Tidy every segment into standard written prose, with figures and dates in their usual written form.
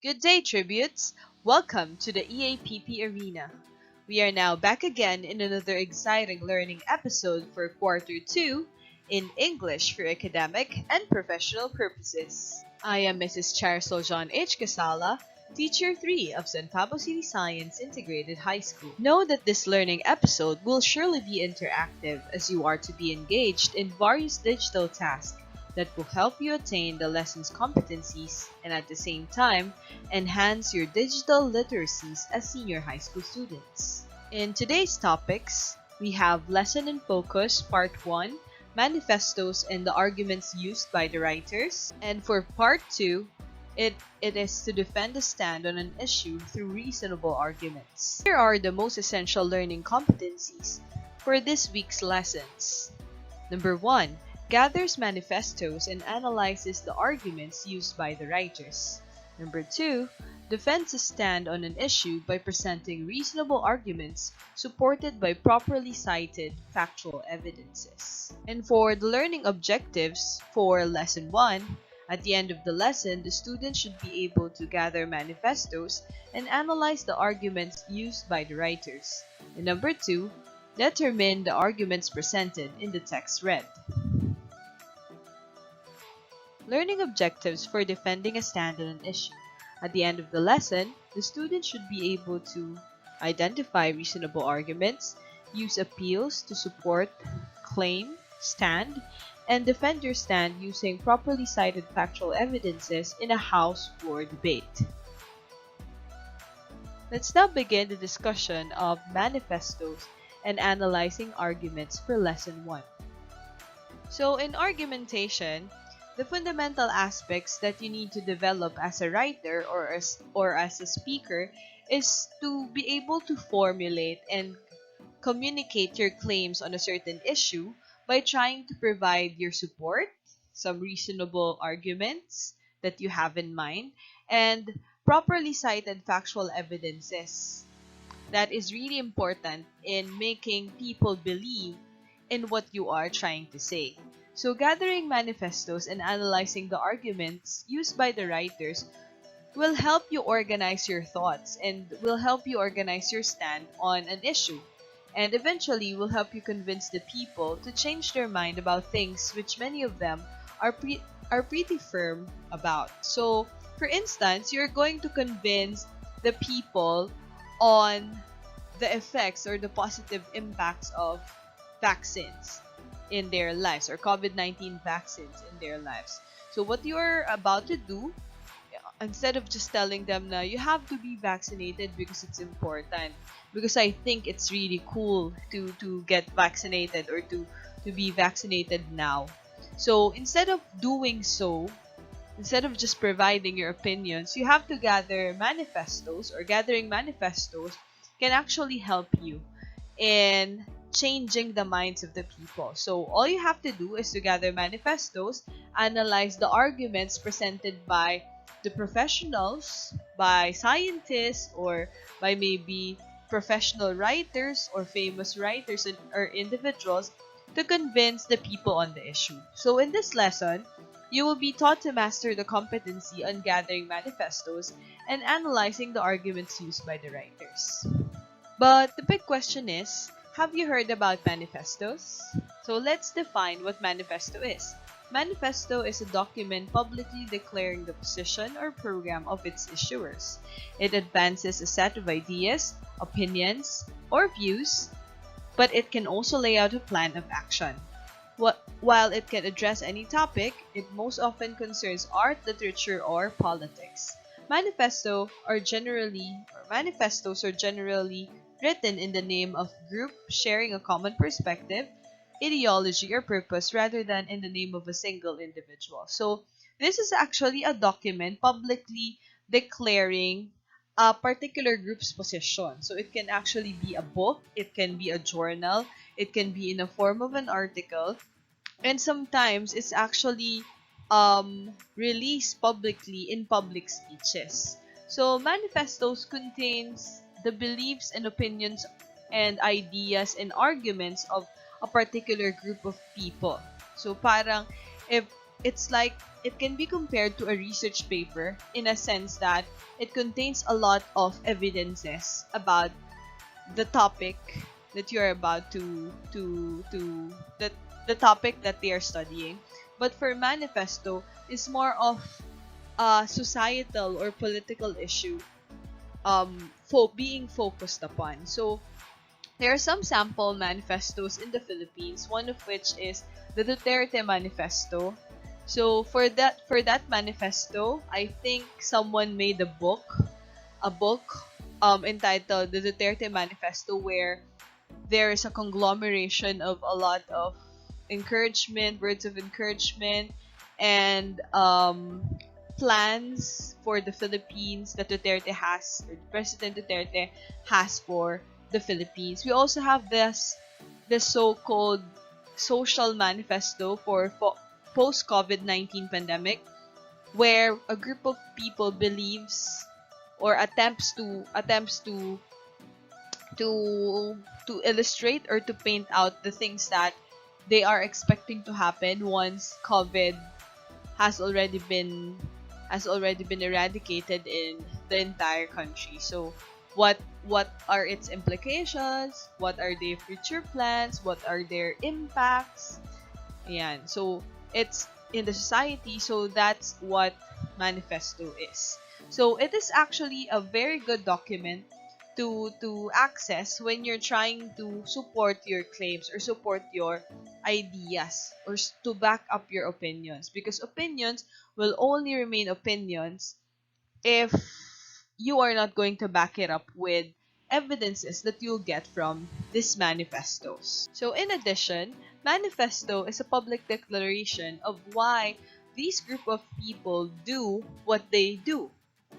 Good day, tributes! Welcome to the EAPP Arena. We are now back again in another exciting learning episode for Quarter 2 in English for academic and professional purposes. I am Mrs. Charsol John H. Casala, Teacher 3 of San Pablo City Science Integrated High School. Know that this learning episode will surely be interactive as you are to be engaged in various digital tasks that will help you attain the lesson's competencies and at the same time enhance your digital literacies as senior high school students. In today's topics, we have Lesson in Focus Part 1, Manifestos and the Arguments Used by the Writers. And for Part 2, it is to defend a stand on an issue through reasonable arguments. Here are the most essential learning competencies for this week's lessons. Number 1. Gathers manifestos and analyzes the arguments used by the writers. Number 2. Defends a stand on an issue by presenting reasonable arguments supported by properly cited factual evidences. And for the learning objectives for Lesson 1, at the end of the lesson, the student should be able to gather manifestos and analyze the arguments used by the writers. And number 2, determine the arguments presented in the text read. Learning objectives for defending a stand on an issue. At the end of the lesson, the student should be able to identify reasonable arguments, use appeals to support, claim, stand, and defend your stand using properly cited factual evidences in a house floor debate. Let's now begin the discussion of manifestos and analyzing arguments for Lesson 1. So in argumentation, the fundamental aspects that you need to develop as a writer or as a speaker is to be able to formulate and communicate your claims on a certain issue by trying to provide your support, some reasonable arguments that you have in mind, and properly cited factual evidences. That is really important in making people believe in what you are trying to say. So gathering manifestos and analyzing the arguments used by the writers will help you organize your thoughts and will help you organize your stand on an issue, and eventually will help you convince the people to change their mind about things which many of them are pretty firm about. So, for instance, you're going to convince the people on the effects or the positive impacts of vaccines in their lives, or COVID-19 vaccines in their lives. So what you're about to do, instead of just telling them na you have to be vaccinated because it's important, because I think it's really cool to get vaccinated or to be vaccinated now. So instead of doing so, instead of just providing your opinions, you have to gather manifestos, or gathering manifestos can actually help you in changing the minds of the people. So all you have to do is to gather manifestos, analyze the arguments presented by the professionals, by scientists, or by maybe professional writers or famous writers or individuals to convince the people on the issue. So in this lesson, you will be taught to master the competency on gathering manifestos and analyzing the arguments used by the writers. But the big question is, have you heard about manifestos? So let's define what manifesto is. Manifesto is a document publicly declaring the position or program of its issuers. It advances a set of ideas, opinions, or views, but it can also lay out a plan of action. While it can address any topic, it most often concerns art, literature, or politics. Manifestos are generally written in the name of group sharing a common perspective, ideology, or purpose rather than in the name of a single individual. So this is actually a document publicly declaring a particular group's position. So it can actually be a book, it can be a journal, it can be in the form of an article, and sometimes it's actually released publicly in public speeches. So manifestos contains the beliefs and opinions and ideas and arguments of a particular group of people. So parang if it's like it can be compared to a research paper in a sense that it contains a lot of evidences about the topic that you're about to the topic that they are studying. But for manifesto, it's more of a societal or political issue being focused upon. So there are some sample manifestos in the Philippines, one of which is the Duterte Manifesto. So for that manifesto, I think someone made a book entitled the Duterte Manifesto, where there is a conglomeration of a lot of encouragement, words of encouragement, and plans for the Philippines that Duterte has, or President Duterte has for the Philippines. We also have the so-called social manifesto for post COVID-19 pandemic, where a group of people believes or attempts to illustrate or to paint out the things that they are expecting to happen once COVID has already been eradicated in the entire country. So what are its implications? What are their future plans? What are their impacts? Ayan. So it's in the society, so that's what manifesto is. So it is actually a very good document to access when you're trying to support your claims or support your ideas, or to back up your opinions, because opinions will only remain opinions if you are not going to back it up with evidences that you'll get from these manifestos. So in addition, manifesto is a public declaration of why these group of people do what they do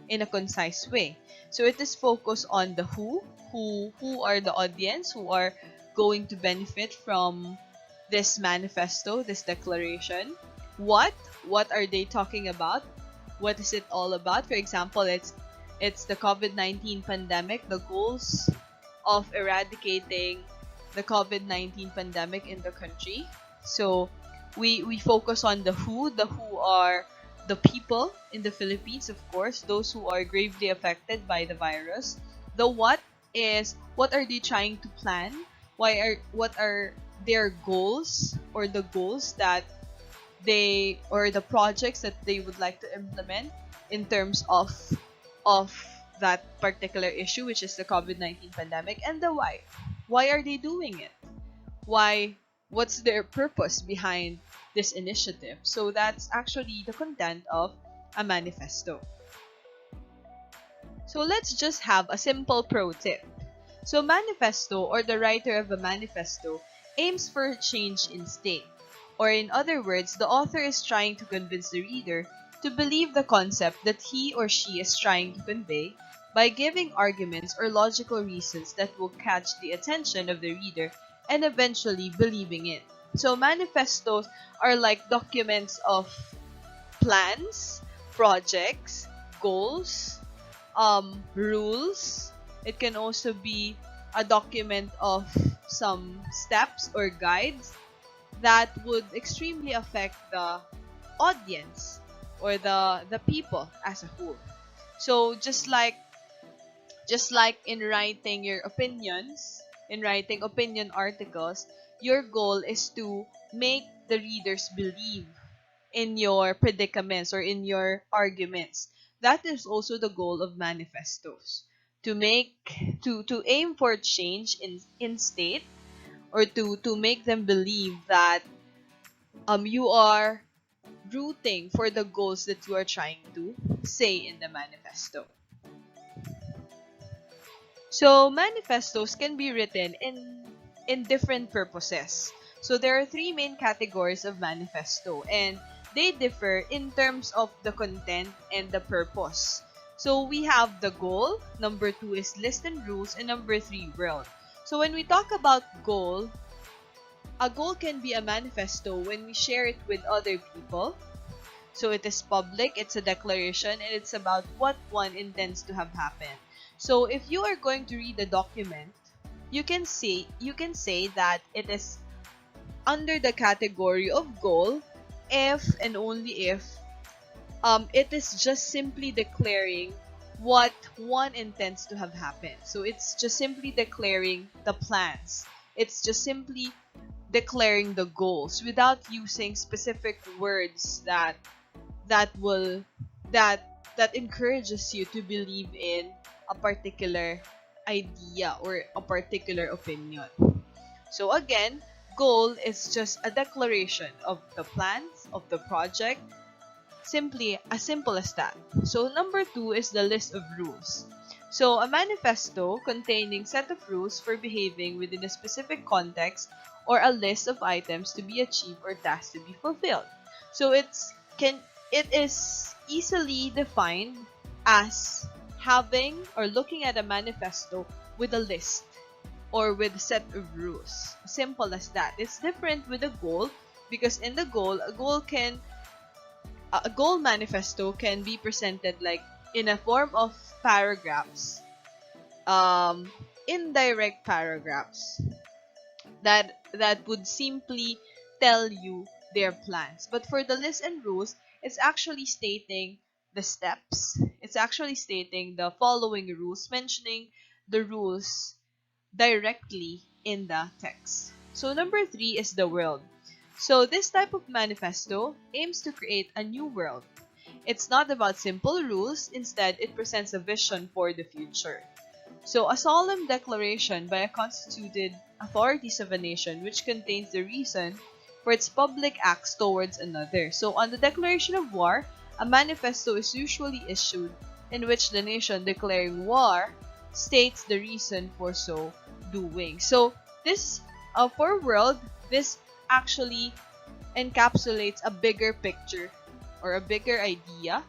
in a concise way. So it is focused on the who are the audience who are going to benefit from this manifesto, this declaration. What are they talking about? What is it all about? For example, it's the COVID-19 pandemic, the goals of eradicating the COVID-19 pandemic in the country. So we focus on the who are the people in the Philippines, of course, those who are gravely affected by the virus. The what is, what are they trying to plan? What are their goals, or the goals that they, or the projects that they would like to implement in terms of that particular issue, which is the COVID-19 pandemic. And the why. Why are they doing it? What's their purpose behind this initiative? So that's actually the content of a manifesto. So let's just have a simple pro tip. So manifesto, or the writer of a manifesto, aims for change in state. Or in other words, the author is trying to convince the reader to believe the concept that he or she is trying to convey by giving arguments or logical reasons that will catch the attention of the reader and eventually believing it. So manifestos are like documents of plans, projects, goals, rules. It can also be a document of some steps or guides that would extremely affect the audience, or the people as a whole. So just like in writing your opinions, in writing opinion articles, your goal is to make the readers believe in your predicaments or in your arguments. That is also the goal of manifestos. To make to aim for change in state, or to make them believe that you are rooting for the goals that you are trying to say in the manifesto. So manifestos can be written in different purposes. So there are three main categories of manifesto, and they differ in terms of the content and the purpose. So we have the goal, number 2 is list and rules, and number 3 world. So when we talk about goal, a goal can be a manifesto when we share it with other people. So it is public, it's a declaration, and it's about what one intends to have happen. So if you are going to read the document, you can say that it is under the category of goal, if and only if it is just simply declaring what one intends to have happened. So it's just simply declaring the plans. It's just simply declaring the goals without using specific words that will that encourages you to believe in a particular idea or a particular opinion. So again, goal is just a declaration of the plans of the project, simply as simple as that. So number 2 is the list of rules. So a manifesto containing set of rules for behaving within a specific context or a list of items to be achieved or tasks to be fulfilled. So it is easily defined as having or looking at a manifesto with a list or with a set of rules. Simple as that. It's different with a goal because in the goal, a goal manifesto can be presented like in a form of paragraphs, um, indirect paragraphs that would simply tell you their plans. But for the list and rules, it's actually stating the steps. It's actually stating the following rules, mentioning the rules directly in the text. So number 3 is the world. So this type of manifesto aims to create a new world. It's not about simple rules, instead it presents a vision for the future. So a solemn declaration by a constituted authorities of a nation which contains the reason for its public acts towards another. So on the declaration of war, a manifesto is usually issued in which the nation declaring war states the reason for so doing. So this for world, this actually encapsulates a bigger picture or a bigger idea.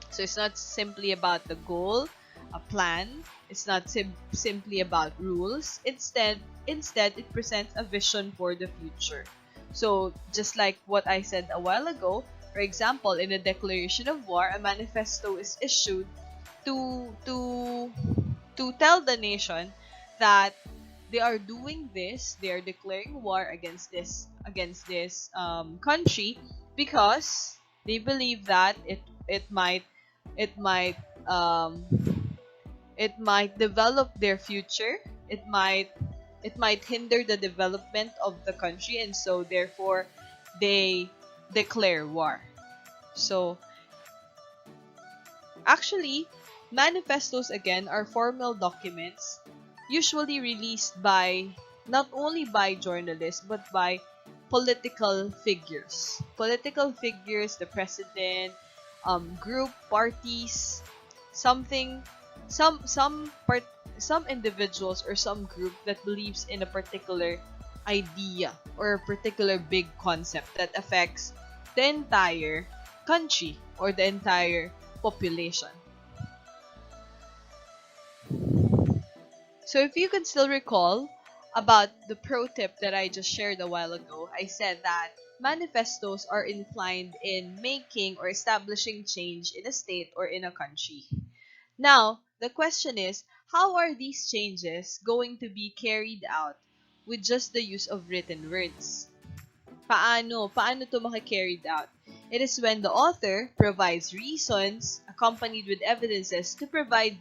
So it's not simply about the goal, a plan. It's not simply about rules. Instead, it presents a vision for the future. So just like what I said a while ago, for example, in a declaration of war, a manifesto is issued to to to tell the nation that they are doing this, they are declaring war against this country because they believe that it might um, it might develop their future. It might hinder the development of the country, and so therefore they declare war. So actually, manifestos again are formal documents usually released by not only by journalists but by political figures. Political figures, the president, group, parties, something, some individuals or some group that believes in a particular idea or a particular big concept that affects the entire country or the entire population. So if you can still recall about the pro tip that I just shared a while ago, I said that manifestos are inclined in making or establishing change in a state or in a country. Now, the question is, how are these changes going to be carried out with just the use of written words? Paano? Paano to maki-carried out? It is when the author provides reasons accompanied with evidences to provide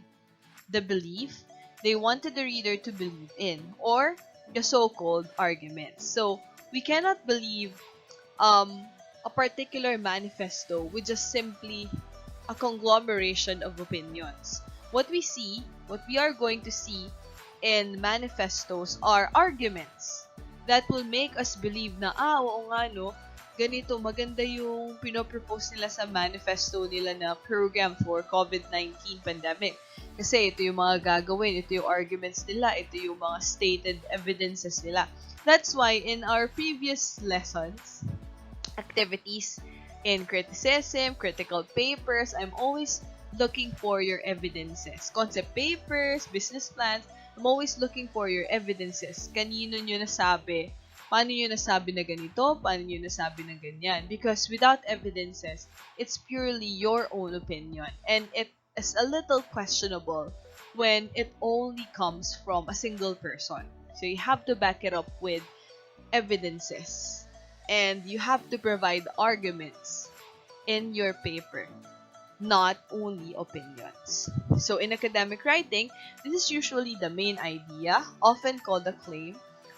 the belief they wanted the reader to believe in, or the so-called arguments. So we cannot believe a particular manifesto with just simply a conglomeration of opinions. What we are going to see in manifestos are arguments that will make us believe na, oo nga no, ganito, maganda yung pinopropose nila sa manifesto nila na program for COVID-19 pandemic. Kasi ito yung mga gagawin, ito yung arguments nila, ito yung mga stated evidences nila. That's why in our previous lessons, activities in criticism, critical papers, I'm always looking for your evidences. Concept papers, business plans, I'm always looking for your evidences. Kanino nyo nasabi? Paano nyo nasabi na ganito? Paano nyo nasabi na ganyan? Because without evidences, it's purely your own opinion. And it is a little questionable when it only comes from a single person. So you have to back it up with evidences. and you have to provide arguments in your paper, not only opinions. So in academic writing, this is usually the main idea, often called a claim,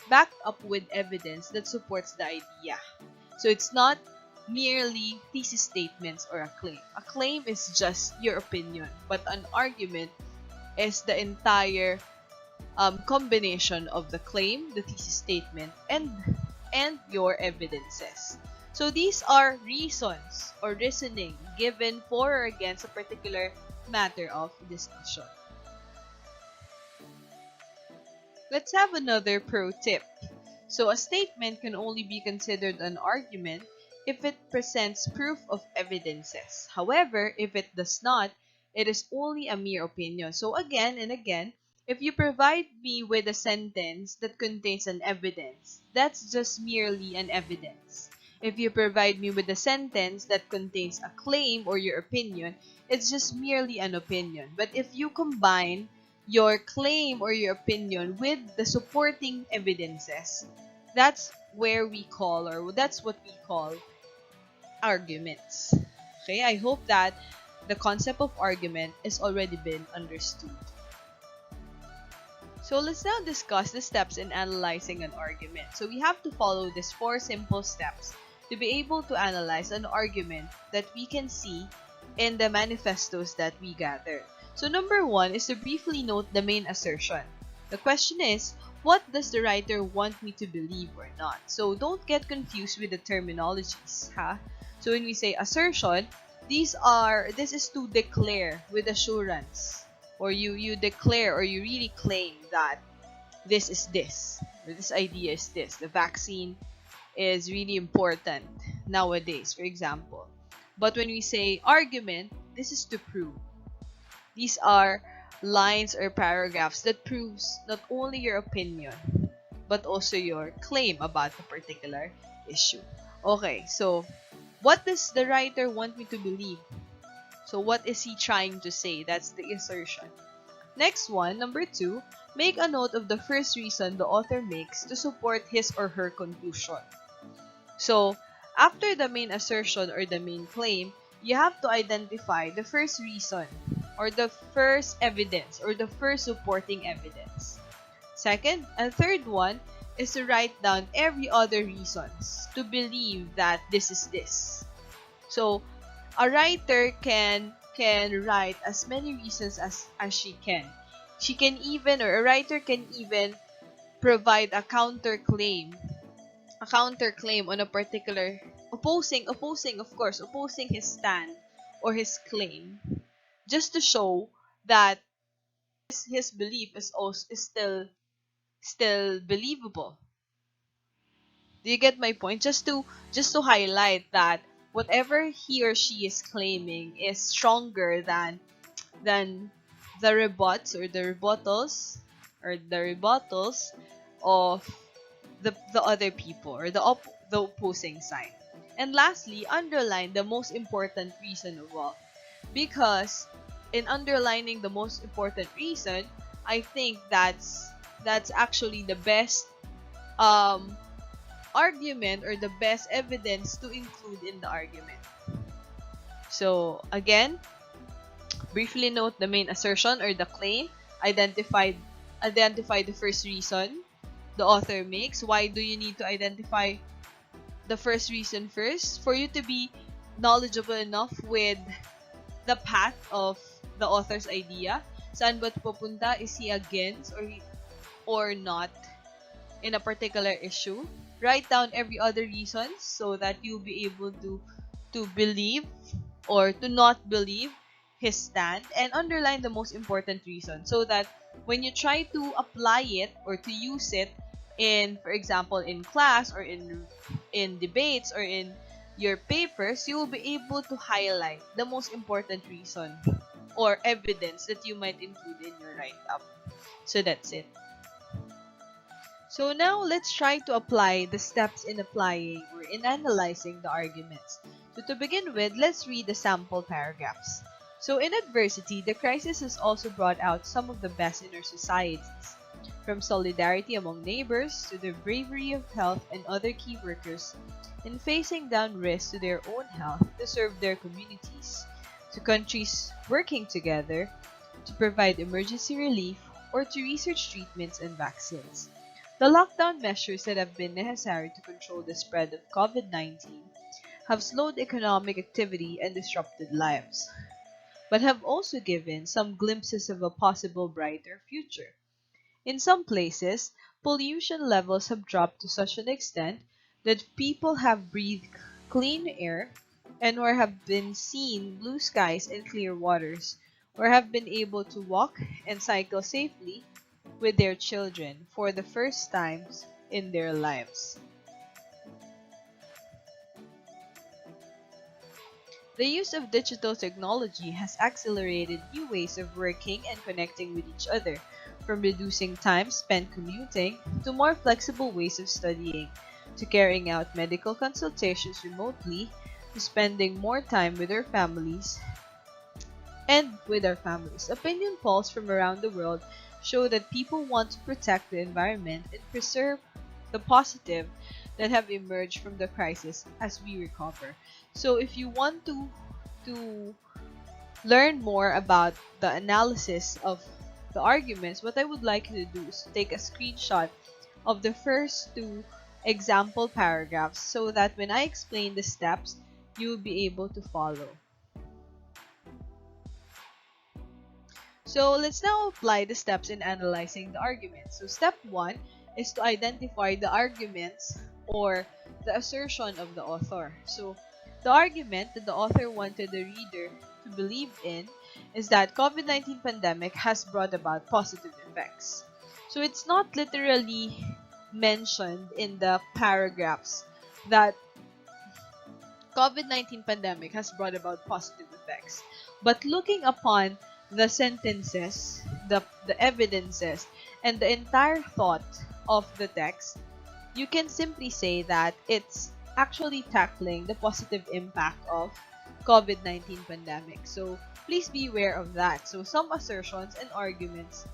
backed up with evidence that supports the idea. So it's not merely thesis statements or a claim. A claim is just your opinion, but an argument is the entire combination of the claim, the thesis statement, and your evidences. So these are reasons or reasoning given for or against a particular matter of discussion. Let's have another pro tip. So a statement can only be considered an argument if it presents proof of evidences. However, if it does not, it is only a mere opinion. So again and again, if you provide me with a sentence that contains an evidence, that's just merely an evidence. If you provide me with a sentence that contains a claim or your opinion, it's just merely an opinion. But if you combine your claim or your opinion with the supporting evidences, that's where we call, or that's what we call, arguments. Okay, I hope that the concept of argument has already been understood. So let's now discuss the steps in analyzing an argument. So we have to follow these 4 simple steps to be able to analyze an argument that we can see in the manifestos that we gather. So number 1 is to briefly note the main assertion. The question is, what does the writer want me to believe or not? So don't get confused with the terminologies, So when we say assertion, this is to declare with assurance, or you declare or you really claim that this is this, or this idea is this. The vaccine is really important nowadays, for example. But when we say argument, this is to prove. These are lines or paragraphs that proves not only your opinion, but also your claim about a particular issue. Okay, so what does the writer want me to believe? So what is he trying to say? That's the assertion. Next one, number 2, make a note of the first reason the author makes to support his or her conclusion. So after the main assertion or the main claim, you have to identify the first reason or the first evidence or the first supporting evidence. Second, and third one is to write down every other reasons to believe that this is this. So a writer can write as many reasons as she can. She can even, or a writer can even provide a counterclaim on a particular opposing his stand or his claim, just to show that his belief is still believable. Do you get my point? Just to highlight that whatever he or she is claiming is stronger than the rebuts or the rebuttals of the other people or the opposing side. And lastly, underline the most important reason of all, because in underlining the most important reason, I think that's actually the best argument or the best evidence to include in the argument. So again, briefly note the main assertion or the claim, identify the first reason the author makes. Why do you need to identify the first reason first? For you to be knowledgeable enough with the path of the author's idea. Saan ba pupunta? Is he against or not in a particular issue? Write down every other reason so that you'll be able to believe or to not believe his stand, and underline the most important reason so that when you try to apply it or to use it in, for example, in class or in debates or in your papers, you will be able to highlight the most important reason or evidence that you might include in your write-up. So that's it. So now let's try to apply the steps in applying or in analyzing the arguments. So to begin with, let's read the sample paragraphs. So in adversity, the crisis has also brought out some of the best in our societies, from solidarity among neighbors to the bravery of health and other key workers in facing down risks to their own health to serve their communities, to countries working together to provide emergency relief or to research treatments and vaccines. The lockdown measures that have been necessary to control the spread of COVID-19 have slowed economic activity and disrupted lives, but have also given some glimpses of a possible brighter future. In some places, pollution levels have dropped to such an extent that people have breathed clean air and or have been seen blue skies and clear waters, or have been able to walk and cycle safely with their children for the first times in their lives. The use of digital technology has accelerated new ways of working and connecting with each other, from reducing time spent commuting to more flexible ways of studying, to carrying out medical consultations remotely, to spending more time with our families and with our families. Opinion polls from around the world show that people want to protect the environment and preserve the positive that have emerged from the crisis as we recover. So if you want to learn more about the analysis of the arguments, what I would like you to do is take a screenshot of the first two example paragraphs so that when I explain the steps, you will be able to follow. So let's now apply the steps in analyzing the argument. So step 1 is to identify the arguments or the assertion of the author. So the argument that the author wanted the reader to believe in is that COVID-19 pandemic has brought about positive effects. So it's not literally mentioned in the paragraphs that COVID-19 pandemic has brought about positive effects. But looking upon the sentences, the evidences, and the entire thought of the text, you can simply say that it's actually tackling the positive impact of COVID-19 pandemic. So please be aware of that. So some assertions and arguments,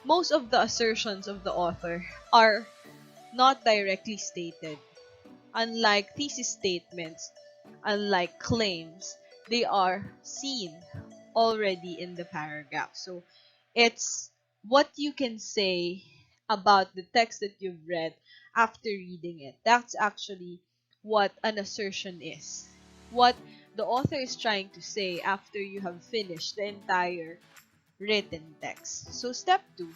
most of the assertions of the author are not directly stated. Unlike thesis statements, unlike claims, they are seen already in the paragraph. So it's what you can say about the text that you've read after reading it. That's actually what an assertion is. What the author is trying to say after you have finished the entire written text. So step 2,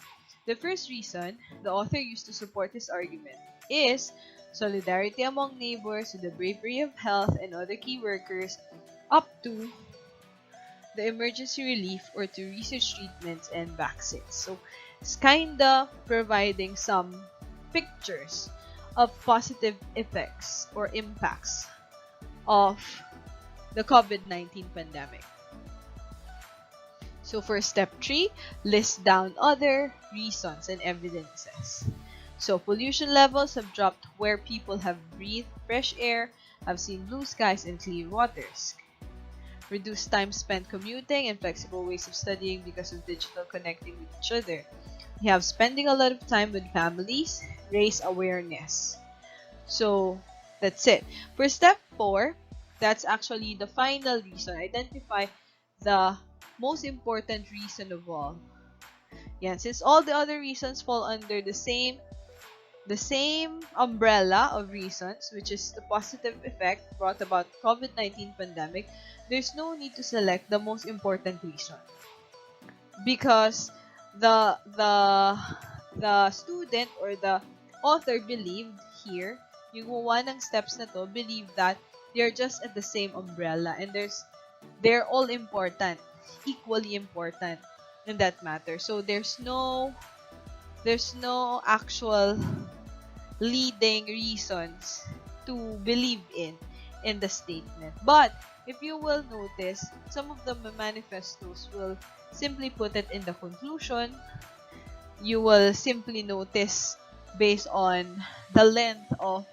the first reason the author used to support his argument is solidarity among neighbors with the bravery of health and other key workers up to the emergency relief or to research treatments and vaccines. So it's kinda providing some pictures of positive effects or impacts of the COVID-19 pandemic. So for step 3, list down other reasons and evidences. So pollution levels have dropped where people have breathed fresh air, have seen blue skies and clear waters. Reduced time spent commuting and flexible ways of studying because of digital connecting with each other. We have spending a lot of time with families, raise awareness. So that's it. For step 4, that's actually the final reason. Identify the most important reason of all. Yeah, since all the other reasons fall under the same umbrella of reasons, which is the positive effect brought about COVID-19 pandemic, there's no need to select the most important reason because the student or the author believed here, yung gumawa ng steps na to, believe that they're just at the same umbrella and they're all important, equally important in that matter. So there's no actual leading reasons to believe in the statement. But if you will notice, some of the manifestos will simply put it in the conclusion. You will simply notice based on the length of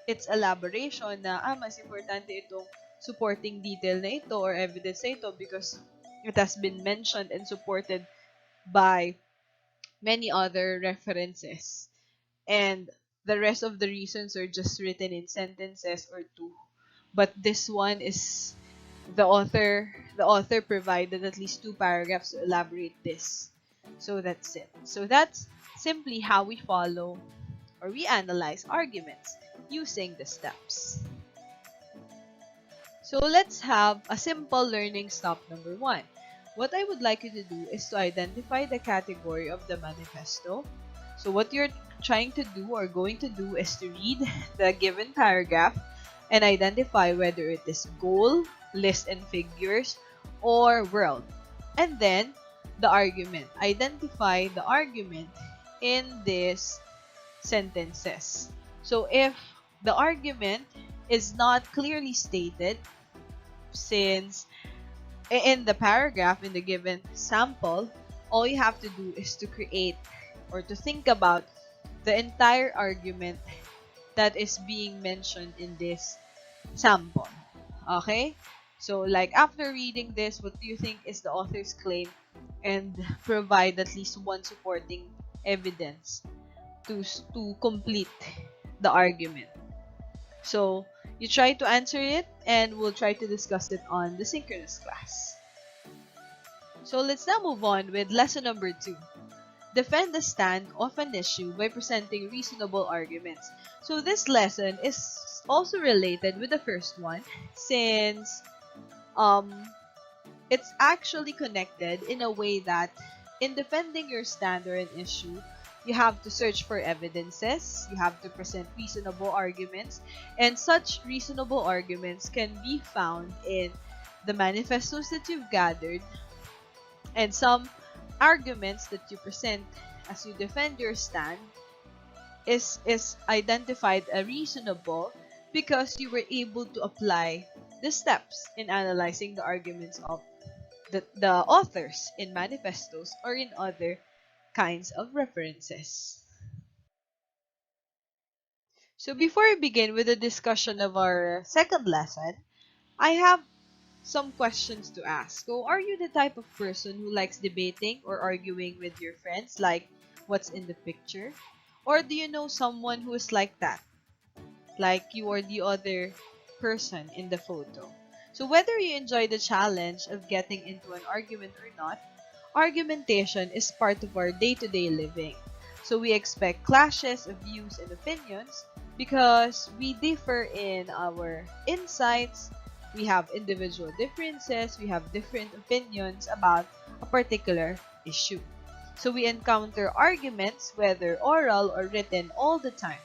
its elaboration na mas importante itong supporting detail na ito or evidence na ito because it has been mentioned and supported by many other references. And the rest of the reasons are just written in sentences or two. But this one is the author provided at least 2 paragraphs to elaborate this. So that's it. So that's simply how we follow or we analyze arguments using the steps. So let's have a simple learning stop number 1. What I would like you to do is to identify the category of the manifesto. So what you're trying to do or going to do is to read the given paragraph and identify whether it is goal, list and figures, or world. And then the argument. Identify the argument in these sentences. So if the argument is not clearly stated, since in the paragraph in the given sample, all you have to do is to create or to think about the entire argument that is being mentioned in this sample. Okay? So like after reading this, what do you think is the author's claim? And provide at least one supporting evidence to complete the argument. So you try to answer it and we'll try to discuss it on the synchronous class. So let's now move on with lesson number 2. Defend the stand of an issue by presenting reasonable arguments. So this lesson is also related with the first one, since it's actually connected in a way that in defending your stand or an issue, you have to search for evidences, you have to present reasonable arguments, and such reasonable arguments can be found in the manifestos that you've gathered, and some arguments that you present as you defend your stand is identified as reasonable because you were able to apply the steps in analyzing the arguments of the authors in manifestos or in other kinds of references. So before we begin with the discussion of our second lesson, I have some questions to ask. So are you the type of person who likes debating or arguing with your friends, like what's in the picture? Or do you know someone who is like that? Like you are the other person in the photo. So whether you enjoy the challenge of getting into an argument or not, argumentation is part of our day-to-day living. So we expect clashes of views and opinions because we differ in our insights, we have individual differences, we have different opinions about a particular issue. So we encounter arguments, whether oral or written, all the time.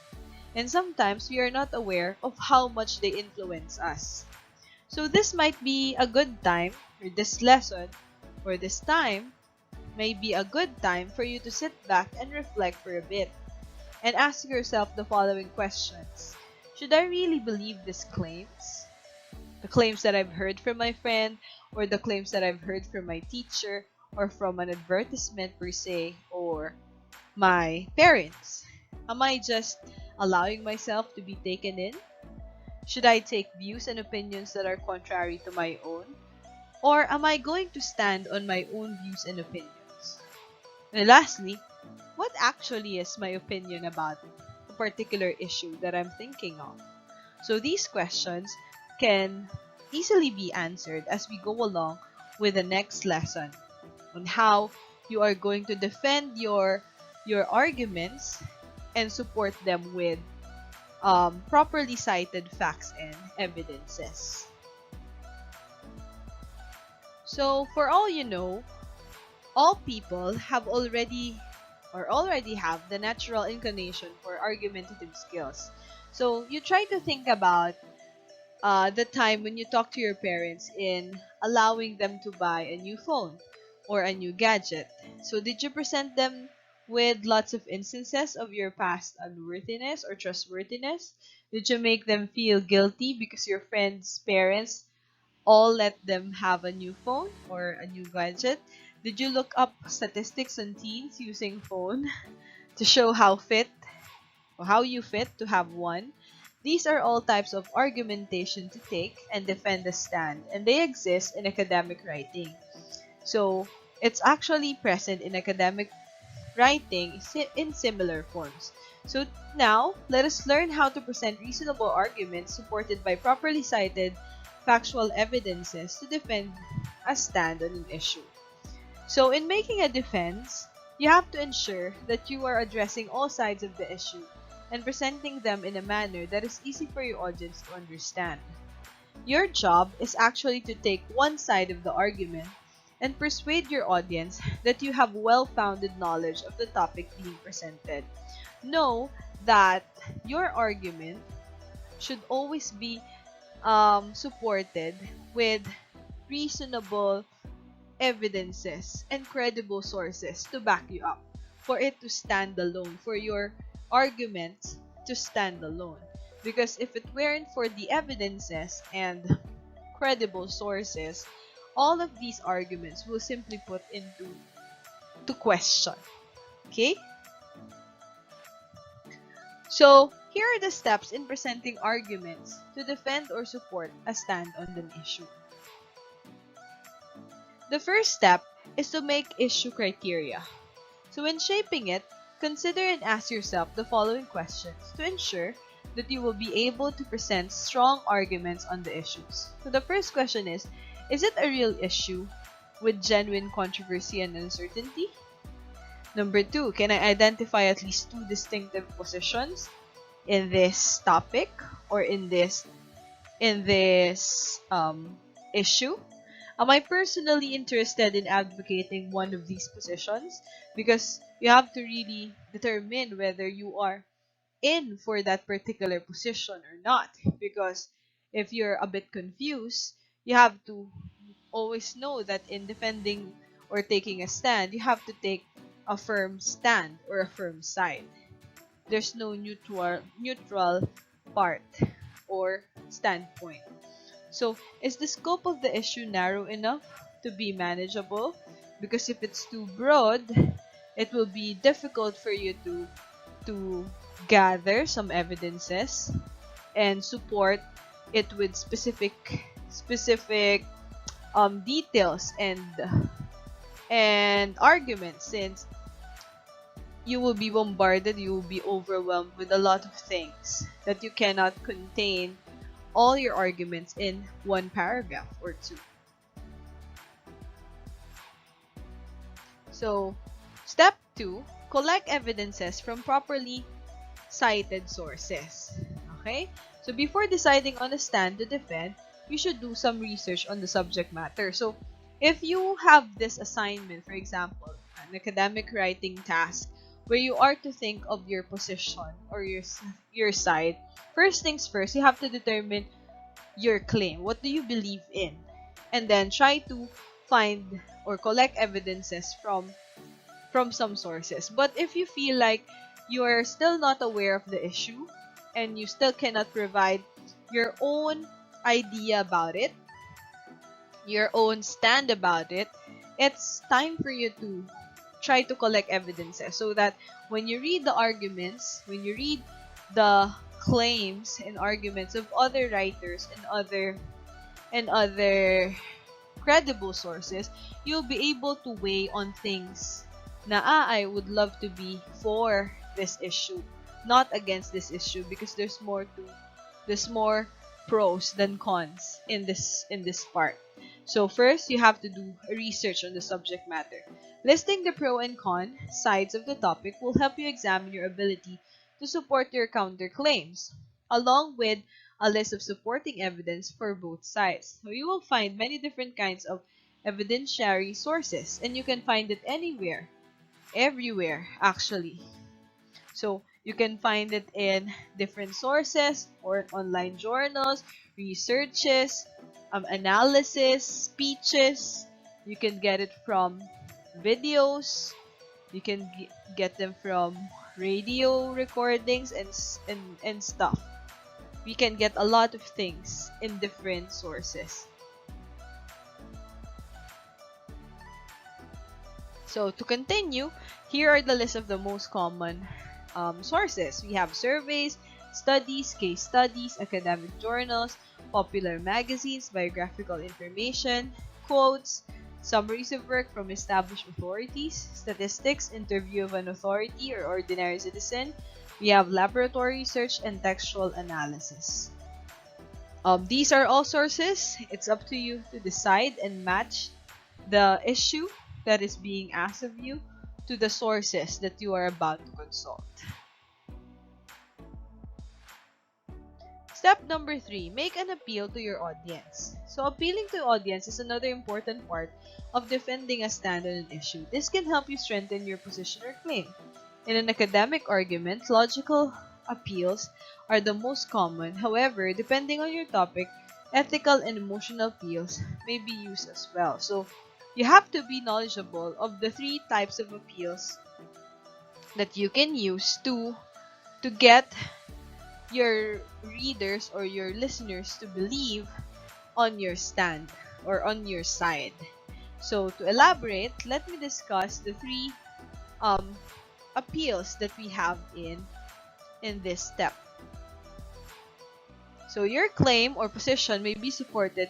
And sometimes we are not aware of how much they influence us. So this might be a good time, or this lesson, or this time, may be a good time for you to sit back and reflect for a bit and ask yourself the following questions. Should I really believe these claims? The claims that I've heard from my friend, or the claims that I've heard from my teacher, or from an advertisement per se, or my parents? Am I just allowing myself to be taken in? Should I take views and opinions that are contrary to my own? Or am I going to stand on my own views and opinions? And lastly, what actually is my opinion about a particular issue that I'm thinking of? So these questions can easily be answered as we go along with the next lesson on how you are going to defend your arguments and support them with properly cited facts and evidences. So for all you know, all people have already have the natural inclination for argumentative skills. So you try to think about the time when you talk to your parents in allowing them to buy a new phone or a new gadget. So did you present them with lots of instances of your past unworthiness or trustworthiness? Did you make them feel guilty because your friends' parents all let them have a new phone or a new gadget? Did you look up statistics on teens using phone to show how fit or how you fit to have one? These are all types of argumentation to take and defend a stand, and they exist in academic writing. So it's actually present in academic writing in similar forms. So now, let us learn how to present reasonable arguments supported by properly cited factual evidences to defend a stand on an issue. So in making a defense, you have to ensure that you are addressing all sides of the issue and presenting them in a manner that is easy for your audience to understand. Your job is actually to take one side of the argument and persuade your audience that you have well-founded knowledge of the topic being presented. Know that your argument should always be supported with reasonable evidences and credible sources to back you up for it to stand alone, for your arguments to stand alone. Because if it weren't for the evidences and credible sources, all of these arguments will simply put into question. Okay? So, here are the steps in presenting arguments to defend or support a stand on an issue. The first step is to make issue criteria. So when shaping it, consider and ask yourself the following questions to ensure that you will be able to present strong arguments on the issues. So the first question is it a real issue with genuine controversy and uncertainty? Number 2, can I identify at least 2 distinctive positions in this topic or in this issue? Am I personally interested in advocating one of these positions? Because you have to really determine whether you are in for that particular position or not. Because if you're a bit confused, you have to always know that in defending or taking a stand, you have to take a firm stand or a firm side. There's no neutral part or standpoint. So, is the scope of the issue narrow enough to be manageable? Because if it's too broad, it will be difficult for you to gather some evidences and support it with specific details and arguments, since you will be bombarded, you will be overwhelmed with a lot of things that you cannot contain all your arguments in one paragraph or two. So, step 2, collect evidences from properly cited sources. Okay? So, before deciding on a stand to defend, you should do some research on the subject matter. So, if you have this assignment, for example, an academic writing task, where you are to think of your position or your side, first things first, you have to determine your claim. What do you believe in? And then try to find or collect evidences from some sources. But if you feel like you are still not aware of the issue and you still cannot provide your own idea about it, your own stand about it, it's time for you to try to collect evidences so that when you read the arguments, when you read the claims and arguments of other writers and other credible sources, you'll be able to weigh on things na I would love to be for this issue, not against this issue, because there's more pros than cons in this part. So first, you have to do research on the subject matter. Listing the pro and con sides of the topic will help you examine your ability to support your counterclaims, along with a list of supporting evidence for both sides. So you will find many different kinds of evidentiary sources, and you can find it anywhere, everywhere actually. So you can find it in different sources or online journals, researches, analysis, speeches. You can get it from videos. You can get them from radio recordings and stuff. We can get a lot of things in different sources. So to continue, here are the list of the most common sources. We have surveys, studies, case studies, academic journals, popular magazines, biographical information, quotes, summaries of work from established authorities, statistics, interview of an authority or ordinary citizen. We have laboratory research and textual analysis. These are all sources. It's up to you to decide and match the issue that is being asked of you to the sources that you are about to consult. Step number 3, make an appeal to your audience. So appealing to audience is another important part of defending a stand on an issue. This can help you strengthen your position or claim. In an academic argument, logical appeals are the most common. However, depending on your topic, ethical and emotional appeals may be used as well. So you have to be knowledgeable of the 3 types of appeals that you can use to get your readers or your listeners to believe on your stand or on your side. So to elaborate, let me discuss the 3 appeals that we have in this step. So your claim or position may be supported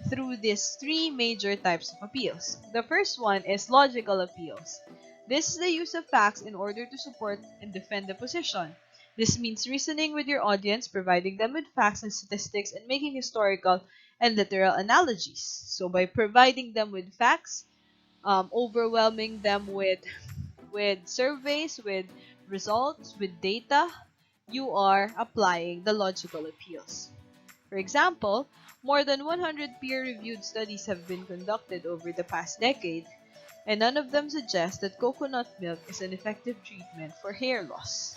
through these 3 major types of appeals. The first one is logical appeals. This is the use of facts in order to support and defend the position. This means reasoning with your audience, providing them with facts and statistics, and making historical and literal analogies. So by providing them with facts, overwhelming them with surveys, with results, with data, you are applying the logical appeals. For example, more than 100 peer-reviewed studies have been conducted over the past decade, and none of them suggest that coconut milk is an effective treatment for hair loss.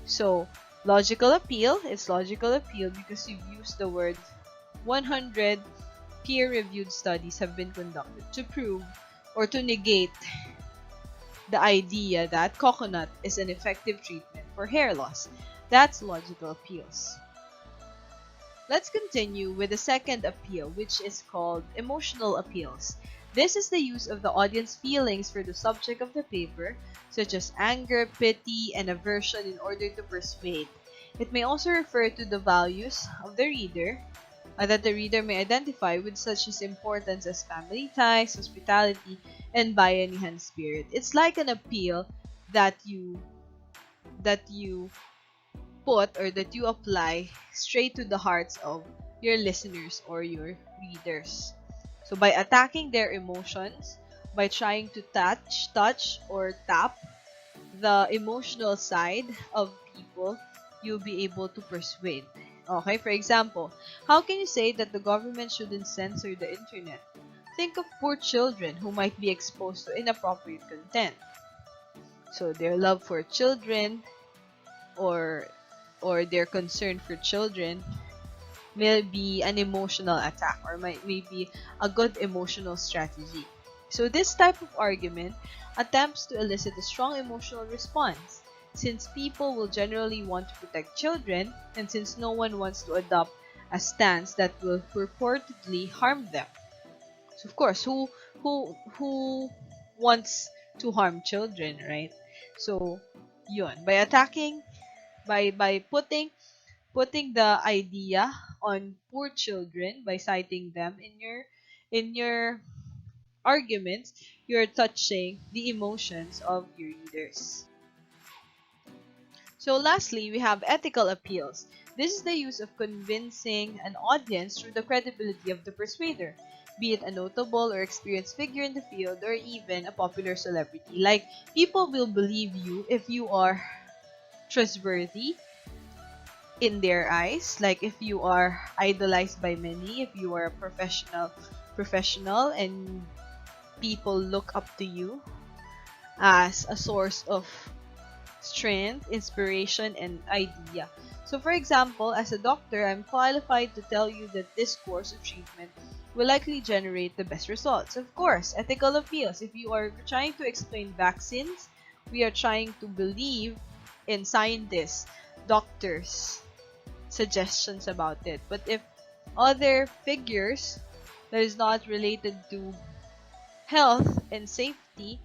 So, logical appeal is logical appeal because you've used the word 100 peer-reviewed studies have been conducted to prove or to negate the idea that coconut is an effective treatment for hair loss. That's logical appeals. Let's continue with the second appeal, which is called emotional appeals. This is the use of the audience feelings for the subject of the paper, such as anger, pity, and aversion in order to persuade. It may also refer to the values of the reader that the reader may identify with, such as importance as family ties, hospitality, and bayanihan spirit. It's like an appeal that you put or that you apply straight to the hearts of your listeners or your readers. So by attacking their emotions, by trying to touch or tap the emotional side of people, you'll be able to persuade. Okay, for example, how can you say that the government shouldn't censor the internet? Think of poor children who might be exposed to inappropriate content. So their love for children or their concern for children may be an emotional attack or may be a good emotional strategy. So this type of argument attempts to elicit a strong emotional response, since people will generally want to protect children and since no one wants to adopt a stance that will purportedly harm them. So of course, who wants to harm children, right? So yun, by attacking, by putting the idea on poor children, by citing them in your arguments, you're touching the emotions of your readers. So lastly, we have ethical appeals. This is the use of convincing an audience through the credibility of the persuader, be it a notable or experienced figure in the field or even a popular celebrity. Like, people will believe you if you are trustworthy in their eyes, like if you are idolized by many, if you are a professional and people look up to you as a source of strength, inspiration, and idea. So for example, as a doctor, I'm qualified to tell you that this course of treatment will likely generate the best results. Of course, ethical appeals. If you are trying to explain vaccines, we are trying to believe in scientists, doctors, suggestions about it. But if other figures that is not related to health and safety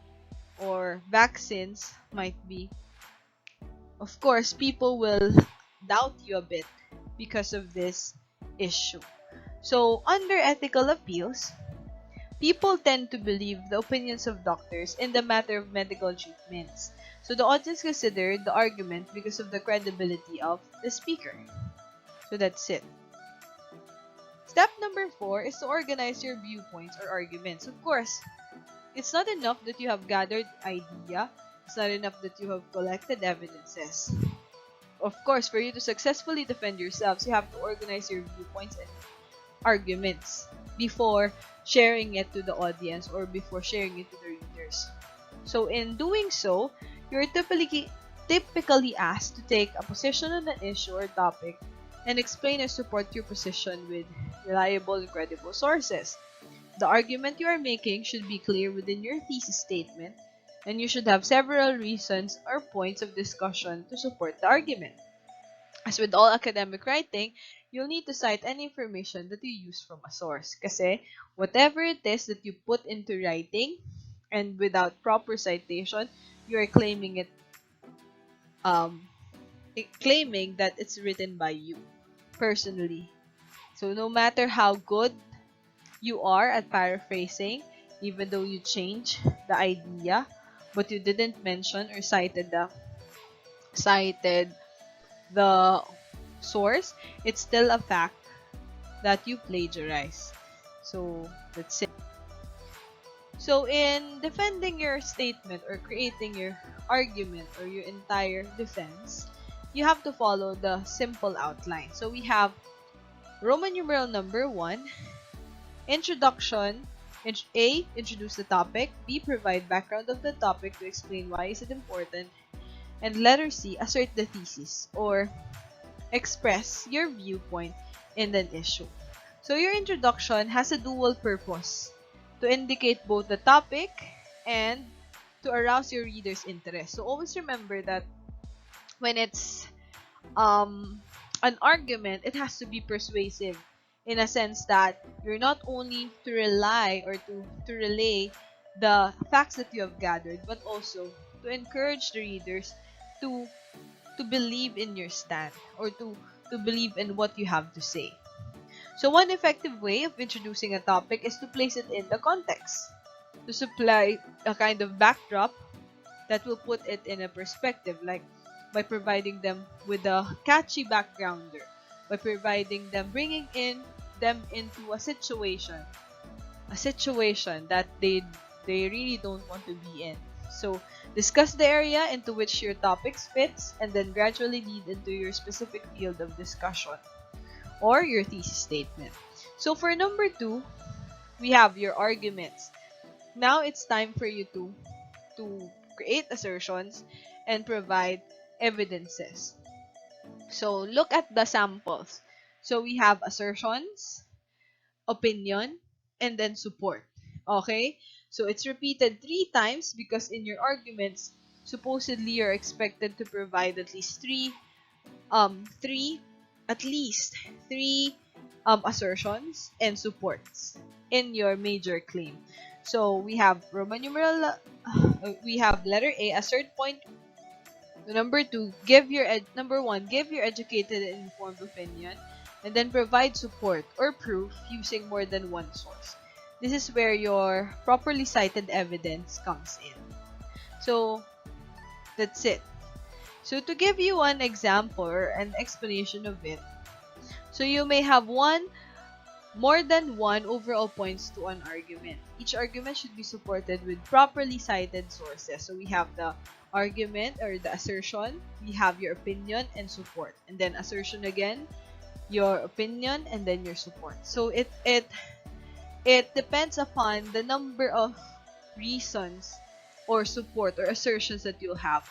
or vaccines might be, of course, people will doubt you a bit because of this issue. So, under ethical appeals, people tend to believe the opinions of doctors in the matter of medical treatments. So the audience considered the argument because of the credibility of the speaker. So that's it. Step number 4 is to organize your viewpoints or arguments. Of course, it's not enough that you have gathered idea. It's not enough that you have collected evidences. Of course, for you to successfully defend yourselves, you have to organize your viewpoints and arguments before sharing it to the audience or before sharing it to the readers. So in doing so, you're typically asked to take a position on an issue or topic and explain and support your position with reliable and credible sources. The argument you are making should be clear within your thesis statement, and you should have several reasons or points of discussion to support the argument. As with all academic writing, you'll need to cite any information that you use from a source. Kasi whatever it is that you put into writing and without proper citation, you are um, claiming that it's written by you personally. So no matter how good you are at paraphrasing, even though you change the idea, but you didn't mention or cited the source, it's still a fact that you plagiarize. So that's it. So in defending your statement or creating your argument or your entire defense, you have to follow the simple outline. So we have Roman numeral number 1, introduction. A. Introduce the topic. B. Provide background of the topic to explain why is it important. And letter C. Assert the thesis or express your viewpoint in an issue. So your introduction has a dual purpose: to indicate both the topic and to arouse your reader's interest. So always remember that when it's an argument, it has to be persuasive in a sense that you're not only to rely or to relay the facts that you have gathered, but also to encourage the readers to believe in your stand or to believe in what you have to say. So one effective way of introducing a topic is to place it in the context, to supply a kind of backdrop that will put it in a perspective, like by providing them with a catchy backgrounder, by providing them, bringing in them into a situation that they really don't want to be in. So discuss the area into which your topics fits and then gradually lead into your specific field of discussion or your thesis statement. So for number 2, we have your arguments. Now it's time for you to create assertions and provide evidences. So look at the samples. So we have assertions, opinion, and then support. Okay? So it's repeated 3 times because in your arguments, supposedly you're expected to provide at least three assertions and supports in your major claim. So we have Roman numeral, we have letter A, assert point. Number 2, number 1, give your educated and informed opinion, and then provide support or proof using more than one source. This is where your properly cited evidence comes in. So that's it. So to give you one example or an explanation of it, so you may have more than one overall points to an argument. Each argument should be supported with properly cited sources. So we have the argument or the assertion, we have your opinion and support, and then assertion again, your opinion, and then your support. So it depends upon the number of reasons or support or assertions that you'll have.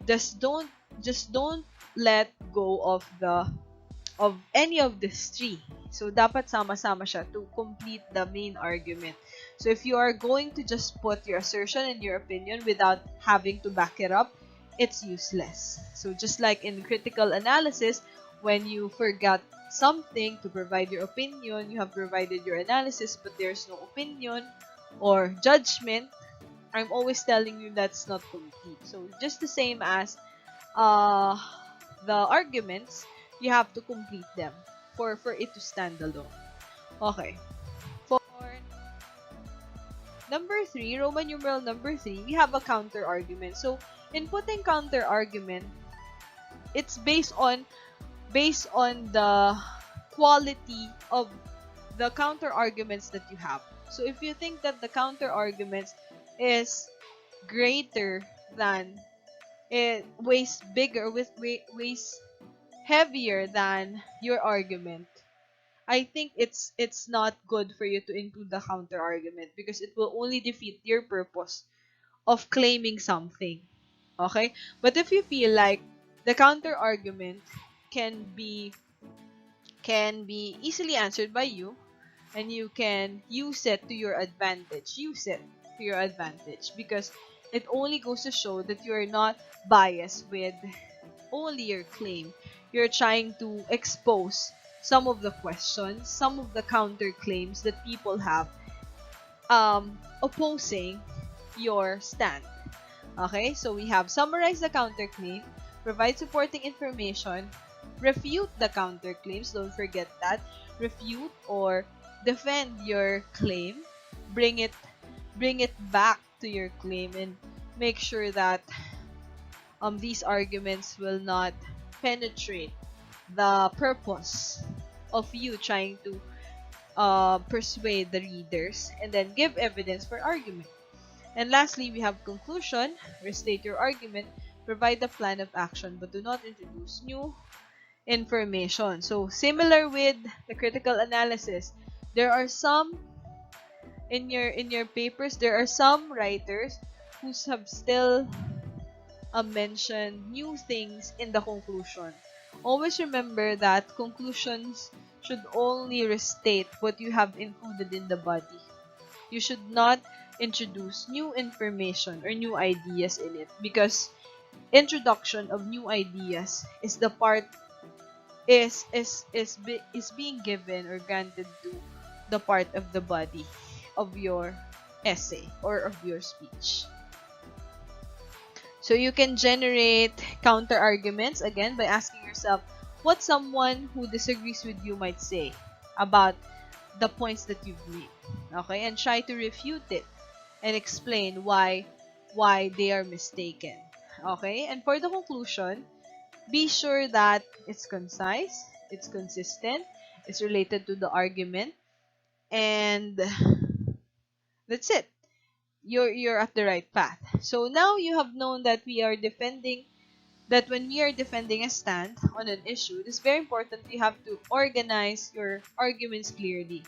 Just don't let go of any of these 3. So dapat sama-sama siya to complete the main argument. So if you are going to just put your assertion and your opinion without having to back it up, it's useless. So just like in critical analysis, when you forgot something to provide your opinion, you have provided your analysis but there's no opinion or judgment, I'm always telling you that's not complete. So just the same as the arguments, you have to complete them for it to stand alone. Okay. Number 3, Roman numeral number 3, we have a counter argument. So in putting counter argument, it's based on the quality of the counter arguments that you have. So if you think that the counter arguments is greater than, it weighs bigger, weighs heavier than your argument, I think it's not good for you to include the counter argument, because it will only defeat your purpose of claiming something. Okay? But if you feel like the counter argument can be can be easily answered by you, and you can use it to your advantage. Use it to your advantage, because it only goes to show that you are not biased with only your claim. You're trying to expose some of the questions, some of the counterclaims that people have, opposing your stand. Okay, so we have summarize the counterclaim, provide supporting information, refute the counterclaims, don't forget that, refute or defend your claim, bring it back to your claim, and make sure that these arguments will not penetrate the purpose of you trying to persuade the readers, and then give evidence for argument. And lastly, we have conclusion, restate your argument, provide a plan of action, but do not introduce new information. So similar with the critical analysis, there are some in your papers, there are some writers who have still mentioned new things in the conclusion. Always remember that conclusions should only restate what you have included in the body. You should not introduce new information or new ideas in it, because introduction of new ideas is the part is being given or granted to the part of the body of your essay or of your speech. So you can generate counter arguments again by asking yourself what someone who disagrees with you might say about the points that you've made. Okay, and try to refute it and explain why they are mistaken. Okay, and for the conclusion, be sure that it's concise, it's consistent, it's related to the argument, and that's it. You're at the right path. So now you have known that when we are defending a stand on an issue, it is very important you have to organize your arguments clearly.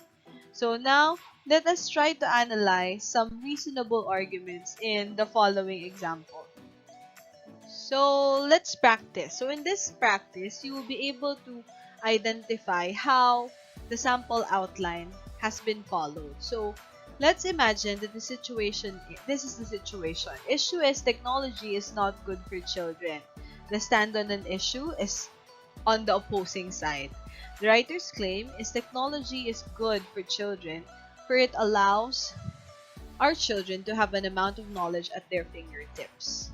So now, let us try to analyze some reasonable arguments in the following example. So let's practice. So in this practice, you will be able to identify how the sample outline has been followed. So let's imagine that this is the situation. Issue is technology is not good for children. The stand on an issue is on the opposing side. The writer's claim is technology is good for children, for it allows our children to have an amount of knowledge at their fingertips.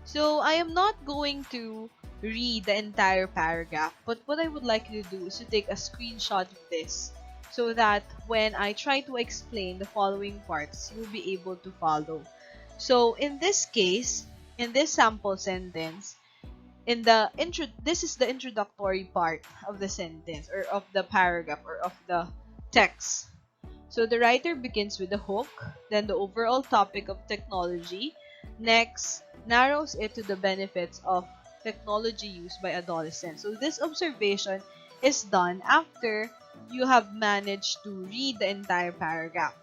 So I am not going to read the entire paragraph, but what I would like you to do is to take a screenshot of this, so that when I try to explain the following parts, you'll be able to follow. So in this case, in this sample sentence, this is the introductory part of the sentence or of the paragraph or of the text. So the writer begins with the hook, then the overall topic of technology, next narrows it to the benefits of technology used by adolescents. So this observation is done after you have managed to read the entire paragraph.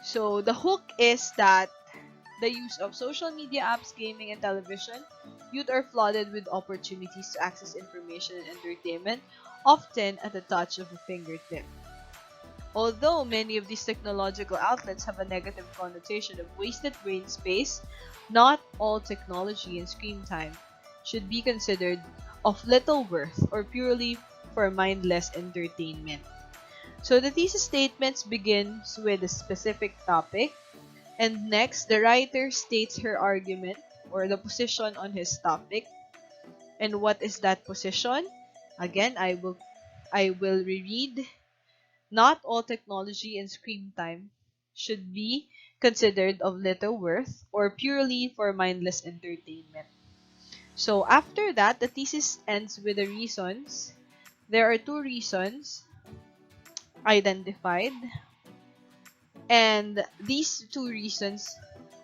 So the hook is that the use of social media apps, gaming, and television, youth are flooded with opportunities to access information and entertainment, often at the touch of a fingertip. Although many of these technological outlets have a negative connotation of wasted brain space, not all technology and screen time should be considered of little worth or purely for mindless entertainment. So the thesis statements begins with a specific topic, and next the writer states her argument or the position on his topic. And what is that position? Again, I will reread Not all technology and screen time should be considered of little worth or purely for mindless entertainment. So after that, the thesis ends with the reasons. There are two reasons identified, and these two reasons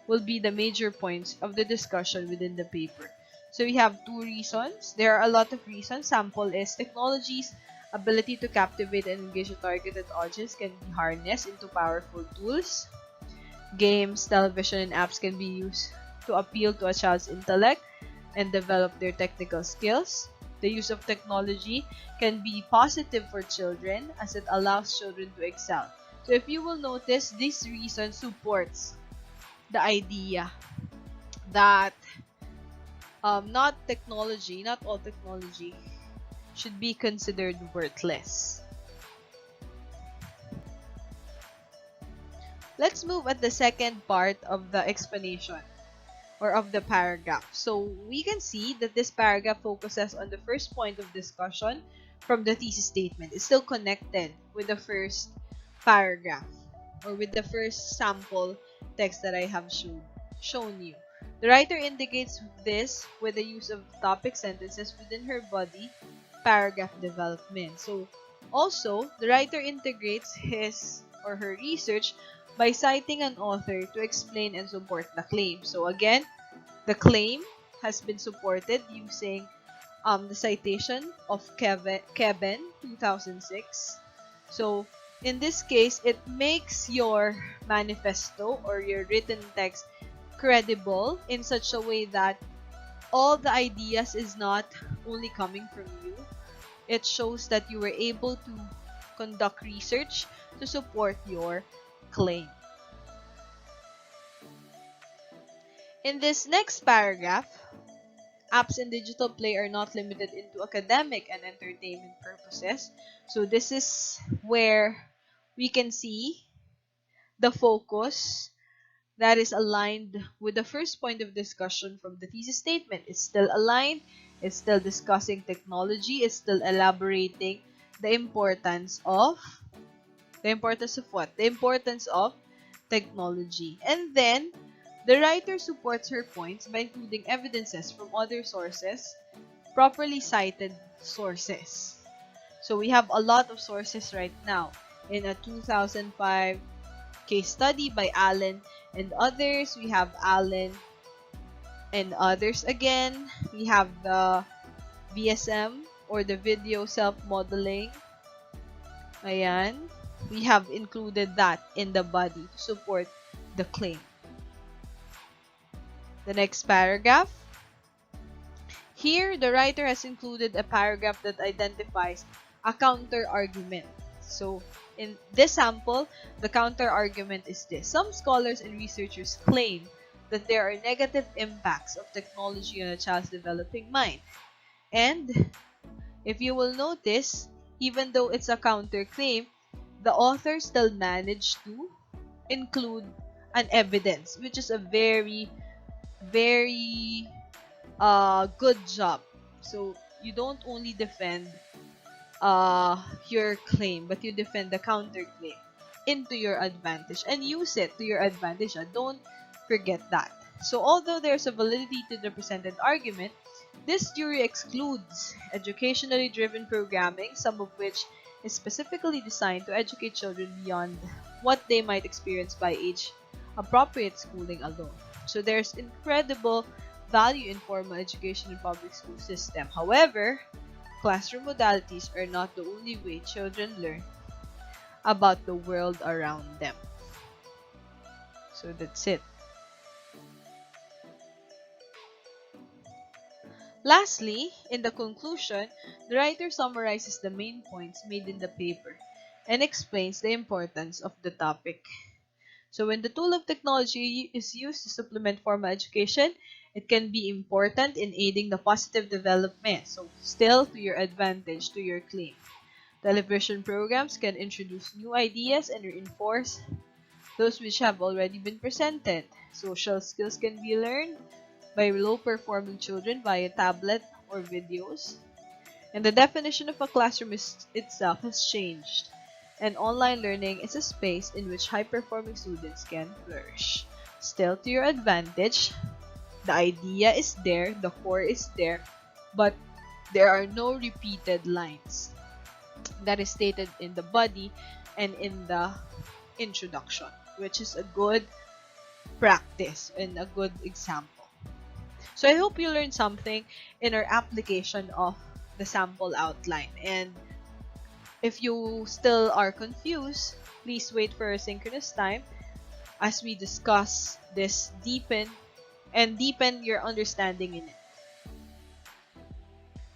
will be the major points of the discussion within the paper. So we have two reasons. There are a lot of reasons. Sample is technology's ability to captivate and engage a targeted audience can be harnessed into powerful tools. Games, television, and apps can be used to appeal to a child's intellect and develop their technical skills. The use of technology can be positive for children as it allows children to excel. So if you will notice, this reason supports the idea that not all technology should be considered worthless. Let's move at the second part of the explanation or of the paragraph. So we can see that this paragraph focuses on the first point of discussion from the thesis statement. It's still connected with the first paragraph or with the first sample text that I have shown you. The writer indicates this with the use of topic sentences within her body paragraph development. So also, the writer integrates his or her research by citing an author to explain and support the claim. So again, the claim has been supported using the citation of Kevin 2006. So in this case, it makes your manifesto or your written text credible in such a way that all the ideas is not only coming from you. It shows that you were able to conduct research to support your claim. In this next paragraph, apps and digital play are not limited into academic and entertainment purposes. So this is where we can see the focus that is aligned with the first point of discussion from the thesis statement. It's still aligned, it's still discussing technology, it's still elaborating the importance of what? The importance of technology. And then the writer supports her points by including evidences from other sources, properly cited sources. So we have a lot of sources right now. In a 2005 case study by Allen and others, we have Allen and others again. We have the VSM or the video self-modeling. Ayan. We have included that in the body to support the claim. The next paragraph. Here, the writer has included a paragraph that identifies a counter-argument. So, in this sample, the counter-argument is this. Some scholars and researchers claim that there are negative impacts of technology on a child's developing mind. And, if you will notice, even though it's a counter-claim, the author still managed to include an evidence, which is a very, very good job. So you don't only defend your claim, but you defend the counterclaim into your advantage and use it to your advantage. Don't forget that. So although there's a validity to the presented argument, this theory excludes educationally driven programming, some of which is specifically designed to educate children beyond what they might experience by age-appropriate schooling alone. So there's incredible value in formal education in public school system. However, classroom modalities are not the only way children learn about the world around them. So that's it. Lastly, in the conclusion, the writer summarizes the main points made in the paper and explains the importance of the topic. So when the tool of technology is used to supplement formal education, it can be important in aiding the positive development. So still to your advantage, to your claim. Television programs can introduce new ideas and reinforce those which have already been presented. Social skills can be learned by low-performing children via tablet or videos. And the definition of a classroom itself has changed. and online learning is a space in which high-performing students can flourish. Still to your advantage, the idea is there, the core is there, but there are no repeated lines that is stated in the body and in the introduction, which is a good practice and a good example. So I hope you learned something in our application of the sample outline. And if you still are confused, please wait for a synchronous time as we discuss this deepen your understanding in it.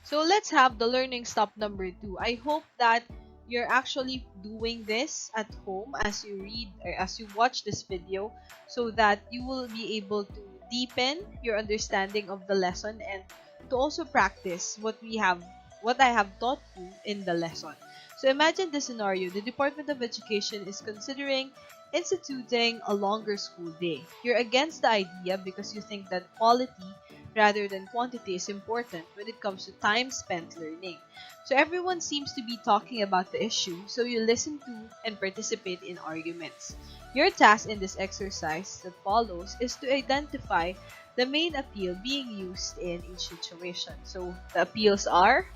So let's have the learning stop number 2. I hope that you're actually doing this at home as you read or as you watch this video, so that you will be able to deepen your understanding of the lesson and to also practice what I have taught you in the lesson. So imagine the scenario: the Department of Education is considering instituting a longer school day. You're against the idea because you think that quality rather than quantity is important when it comes to time spent learning. So everyone seems to be talking about the issue, so you listen to and participate in arguments. Your task in this exercise that follows is to identify the main appeal being used in each situation. So the appeals are,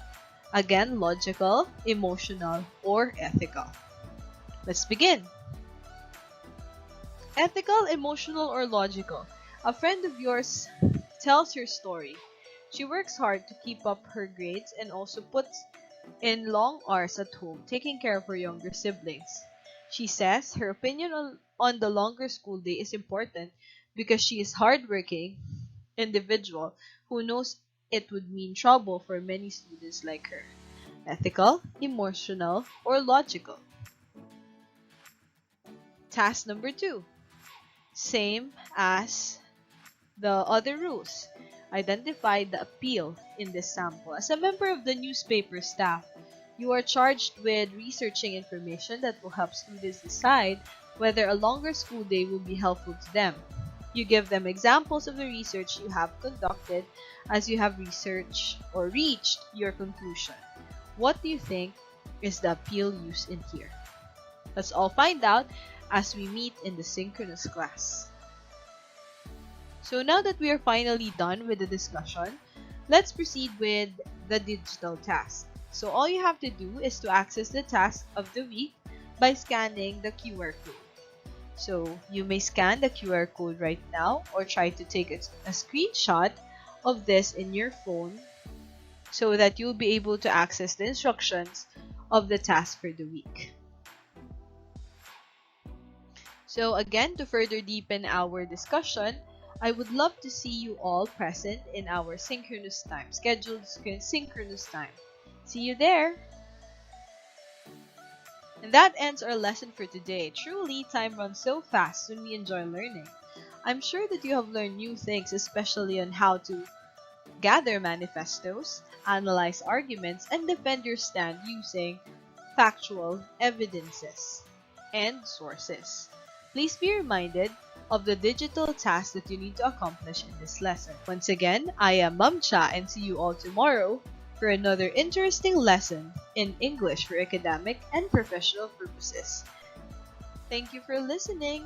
again, logical, emotional, or ethical. Let's begin. Ethical, emotional, or logical. A friend of yours tells her story. She works hard to keep up her grades and also puts in long hours at home taking care of her younger siblings. She says her opinion on the longer school day is important because she is hardworking individual who knows it would mean trouble for many students like her. Ethical, emotional, or logical? Task number 2. Same as the other rules. Identify the appeal in this sample. As a member of the newspaper staff, you are charged with researching information that will help students decide whether a longer school day will be helpful to them. You give them examples of the research you have conducted as you have researched or reached your conclusion. What do you think is the appeal used in here? Let's all find out as we meet in the synchronous class. So now that we are finally done with the discussion, let's proceed with the digital task. So all you have to do is to access the task of the week by scanning the QR code. So you may scan the QR code right now or try to take a screenshot of this in your phone so that you'll be able to access the instructions of the task for the week. So again, to further deepen our discussion, I would love to see you all present in our synchronous time, scheduled synchronous time. See you there! And that ends our lesson for today. Truly, time runs so fast when we enjoy learning. I'm sure that you have learned new things, especially on how to gather manifestos, analyze arguments, and defend your stand using factual evidences and sources. Please be reminded of the digital tasks that you need to accomplish in this lesson. Once again, I am Ma'am Cha and see you all tomorrow for another interesting lesson in English for academic and professional purposes. Thank you for listening.